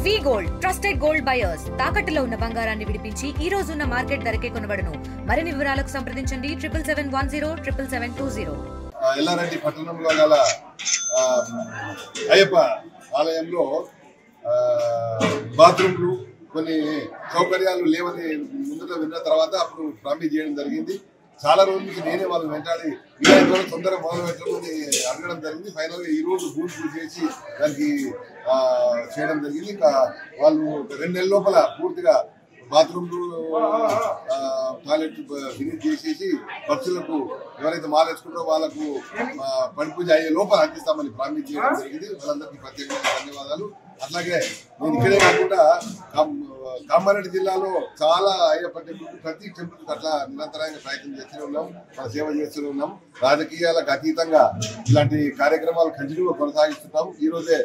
వి gold trusted gold buyers తాకట్టులో ఉన్న బంగారాన్ని విడిపించి ఈ రోజు ఉన్న మార్కెట్ ధరకే కొనబడును. మరిన్ని వివరాలకు సంప్రదించండి 77107720. ఎల్లారెడ్డి పట్టణంలో గల అయ్యప్ప ఆలయంలో బాత్రూమ్లు కొన్ని సౌకర్యాలు లేవని ముందుగా విన్న తర్వాత అప్పుడు ప్రామిస్ చేయడం జరిగింది. చాలా రోజుల నుంచి నేనే వాళ్ళు వెంటాడి వీలైన తొందరగా మొదలు పెట్టమని అడగడం జరిగింది. ఫైనల్గా ఈ రోజు భూమి పూజ చేసి దానికి చేయడం జరిగింది. ఇంకా వాళ్ళు 2 నెలల లోపల పూర్తిగా బాత్రూమ్లు టాయిలెట్ ఫినిష్ చేసేసి భక్తులకు ఎవరైతే మాలేసుకుంటారో వాళ్ళకు పడి పూజ అయ్యే లోపల అందిస్తామని ప్రామిస్ చేయడం జరిగింది. వాళ్ళందరికీ ప్రత్యేకంగా ధన్యవాదాలు. అట్లాగే నేను ఇక్కడే కాకుండా కామారెడ్డి జిల్లాలో చాలా అయ్యప్ప టెంపుల్ ప్రతి టెంపుల్ అట్లా నిరంతరంగా ప్రయత్నం చేస్తూనే ఉన్నాం, మన సేవ చేస్తూనే ఉన్నాం. రాజకీయాలకు అతీతంగా ఇలాంటి కార్యక్రమాలు కంటిన్యూగా కొనసాగిస్తున్నాం. ఈ రోజే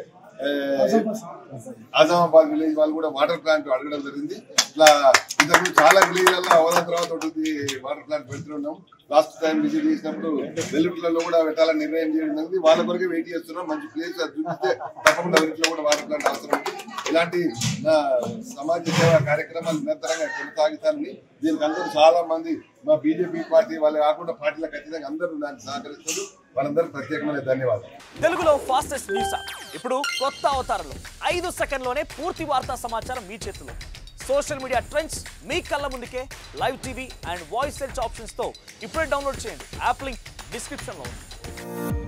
ఆజామాబాద్ విలేజ్ వాళ్ళు కూడా వాటర్ ప్లాంట్ అడగడం జరిగింది. ఇట్లా ఇంతకుముందు చాలా విలేజ్లలో అవధాన తర్వాత ఉంటుంది వాటర్ ప్లాంట్ పెడుతున్నాం. లాస్ట్ టైం విజిట్ చేసినప్పుడు వెల్లుట్లలో కూడా పెట్టాలని నిర్ణయం చేయడం జరిగింది. వాళ్ళ కొరకే వెయిట్ చేస్తున్నాం. మంచి ప్లేస్ చూపిస్తే తప్పకుండా వెల్లుట్లో కూడా వాటర్ ప్లాంట్ అవసరం ఉంది. ఇలాంటి సమాజ సేవ కార్యక్రమాలు నిరంతరంగా కొనసాగుతానని దీనికి అందరూ చాలా మంది మా బీజేపీ పార్టీ వాళ్ళు కాకుండా పార్టీలకు ఖచ్చితంగా అందరూ దానికి సహకరిస్తారు. వాళ్ళందరూ ప్రత్యేకమైన ధన్యవాదాలు. తెలుగులో ఫాస్టెస్ట్ న్యూస్ ఇప్పుడు కొత్త అవతారంలో 5 సెకండ్లోనే పూర్తి వార్తా సమాచారం మీ చేతిలో. సోషల్ మీడియా ట్రెండ్స్ మీ కళ్ళ ముందుకే live TV and voice search options తో ఇప్పుడే డౌన్లోడ్ చేయండి. యాప్ లింక్ డిస్క్రిప్షన్ లో ఉంది.